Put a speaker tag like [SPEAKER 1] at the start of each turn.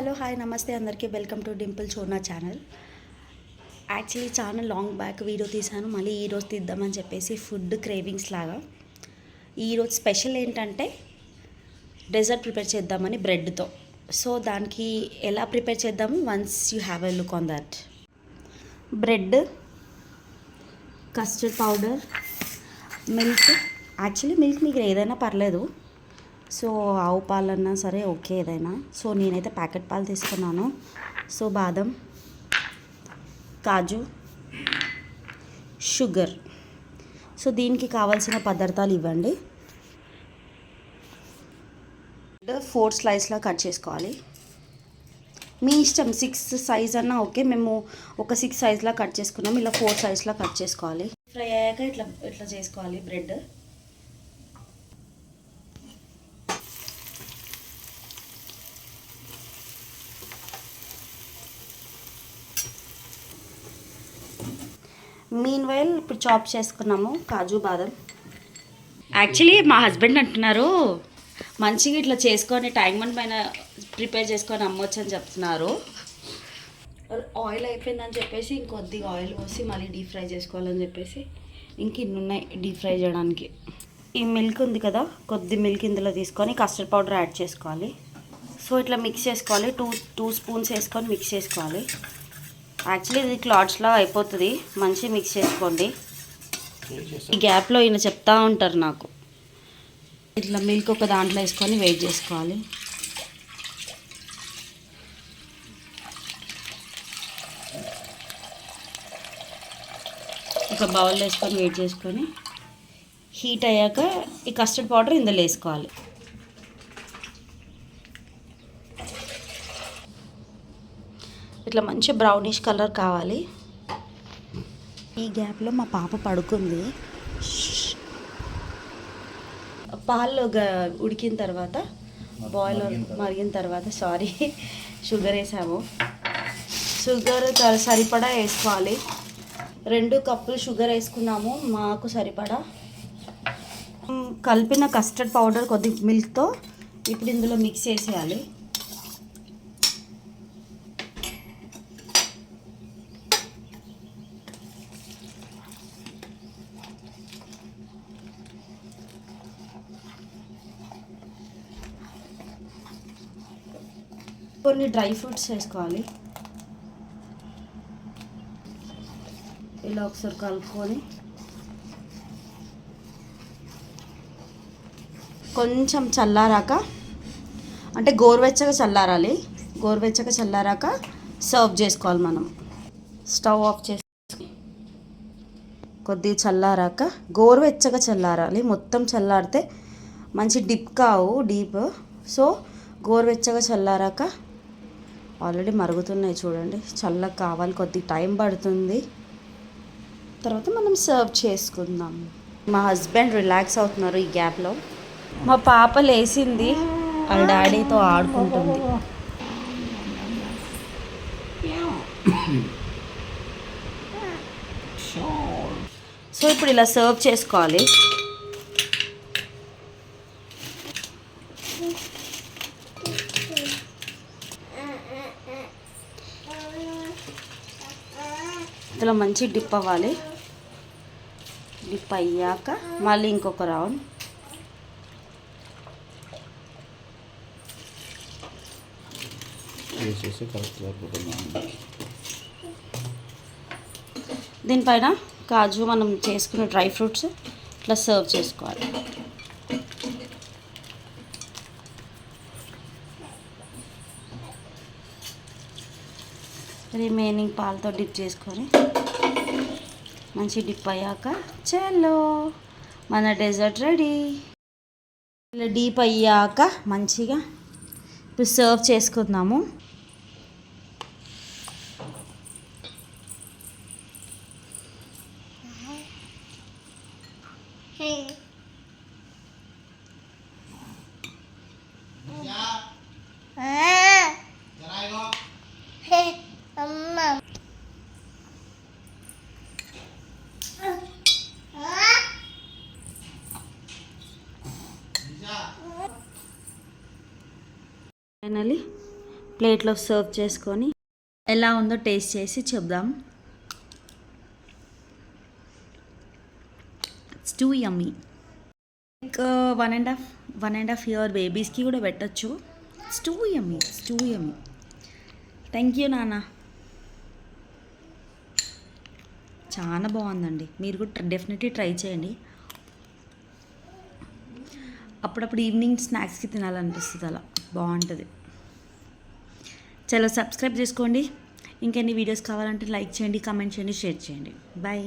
[SPEAKER 1] Hello hi namaste అందరికీ welcome to Dimple Chona channel. Actually చాలా long back video తీసాను, మళ్ళీ ఈరోజు తీద్దామని చెప్పేసి ఫుడ్ క్రేవింగ్స్ లాగా. ఈరోజు స్పెషల్ ఏంటంటే డెజర్ట్ ప్రిపేర్ చేద్దామని బ్రెడ్తో. సో దానికి ఎలా ప్రిపేర్ చేద్దాము, once you have a look on that. Bread, custard powder, milk. Actually milk మీకు ఏదైనా పర్లేదు, సో ఆవు పాలన్నా సరే ఓకే ఏదైనా. సో నేనైతే ప్యాకెట్ పాలు తీసుకున్నాను. సో బాదం, కాజు, షుగర్. సో దీనికి కావాల్సిన పదార్థాలు ఇవ్వండి. 4 స్లైస్లా కట్ చేసుకోవాలి. మీ ఇష్టం, 6 సైజ్ అన్నా ఓకే. మేము ఒక 6 సైజ్లా కట్ చేసుకున్నాం. ఇలా 4 సైజ్లా కట్ చేసుకోవాలి. ఫ్రై అయ్యాక ఇట్లా ఇట్లా చేసుకోవాలి బ్రెడ్. మీన్ వైల్ ఇప్పుడు చాప్ చేసుకున్నాము కాజు, బాదం. యాక్చువల్లీ మా హస్బెండ్ అంటున్నారు మంచిగా ఇట్లా చేసుకొని టైం పైన ప్రిపేర్ చేసుకొని అమ్మొచ్చు అని చెప్తున్నారు. ఆయిల్ అయిపోయిందని చెప్పేసి ఇంకొద్దిగా ఆయిల్ పోసి మళ్ళీ డీప్ ఫ్రై చేసుకోవాలని చెప్పేసి ఇంక ఇన్ని ఉన్నాయి డీప్ ఫ్రై చేయడానికి. ఈ మిల్క్ ఉంది కదా, కొద్ది మిల్క్ ఇందులో తీసుకొని కస్టర్డ్ పౌడర్ యాడ్ చేసుకోవాలి. సో ఇట్లా మిక్స్ చేసుకోవాలి. టూ స్పూన్స్ వేసుకొని మిక్స్ చేసుకోవాలి. యాక్చువల్లీ ఇది క్లాట్స్లా అయిపోతుంది, మంచిగా మిక్స్ చేసుకోండి. ఈ గ్యాప్లో ఈయన చెప్తా ఉంటారు నాకు. ఇట్లా మిల్క్ ఒక దాంట్లో వేసుకొని వెయిట్ చేసుకోవాలి. ఒక బౌల్లో వేసుకొని వెయిట్ చేసుకొని హీట్ అయ్యాక ఈ కస్టర్డ్ పౌడర్ ఇందులో వేసుకోవాలి. ఇట్లా మంచి బ్రౌనిష్ కలర్ కావాలి. ఈ గ్యాప్లో మా పాప పడుకుంది. పాలు ఉడికిన తర్వాత బాయిలర్ మరిగిన తర్వాత షుగర్ వేసాము. షుగర్ సరిపడా వేసుకోవాలి. 2 కప్పులు షుగర్ వేసుకున్నాము మాకు సరిపడా. కలిపిన కస్టర్డ్ పౌడర్ కొద్ది మిల్క్తో ఇప్పుడు ఇందులో మిక్స్ చేసేయాలి. కొన్ని డ్రై ఫ్రూట్స్ వేసుకోవాలి. ఇలా ఒకసారి కలుపుకొని కొంచెం చల్లారాక, అంటే గోరువెచ్చగా చల్లారాలి. గోరువెచ్చగా చల్లారాక సర్వ్ చేసుకోవాలి. మనం స్టవ్ ఆఫ్ చేసి కొద్దిగా చల్లారాక, గోరువెచ్చగా చల్లారాలి. మొత్తం చల్లారితే మంచి డిప్ కావు డీప్. సో గోరువెచ్చగా చల్లారాక, ఆల్రెడీ మరుగుతున్నాయి చూడండి, చల్లగా కావాలి, కొద్ది టైం పడుతుంది. తర్వాత మనం సర్వ్ చేసుకుందాం. మా హస్బెండ్ రిలాక్స్ అవుతున్నారు ఈ గ్యాప్లో. మా పాప లేచింది, వాళ్ళ డాడీతో ఆడుకుంటుంది. సో ఇప్పుడు ఇలా సర్వ్ చేసుకోవాలి. ఇందులో మంచి డిప్ అవ్వాలి. డిప్ అయ్యాక మళ్ళీ ఇంకొక రౌండ్. దీనిపైన కాజు, మనం చేసుకున్న డ్రై ఫ్రూట్స్ ఇట్లా సర్వ్ చేసుకోవాలి. రిమైనింగ్ పాలతో డిప్ చేసుకొని మంచి డిప్ అయ్యాక చలో మన డెజర్ట్ రెడీ. ఇలా డీప్ అయ్యాక మంచిగా ఇప్పుడు సర్వ్ చేసుకుందాము. ఫైనలీ ప్లేట్లో సర్వ్ చేసుకొని ఎలా ఉందో టేస్ట్ చేసి చెప్దాం. It's too yummy. Like 1.5 year బేబీస్కి కూడా పెట్టచ్చు. It's too yummy. Thank you నాన్న. చాలా బాగుందండి. మీరు కూడా డెఫినెట్లీ ట్రై చేయండి. అప్పుడప్పుడు ఈవినింగ్ స్నాక్స్కి తినాలనిపిస్తుంది, అలా బాగుంటుంది. చలో సబ్స్క్రైబ్ చేసుకోండి. ఇంకెన్ని వీడియోస్ కావాలంటే లైక్ చేయండి, కామెంట్ చేయండి, షేర్ చేయండి. బాయ్.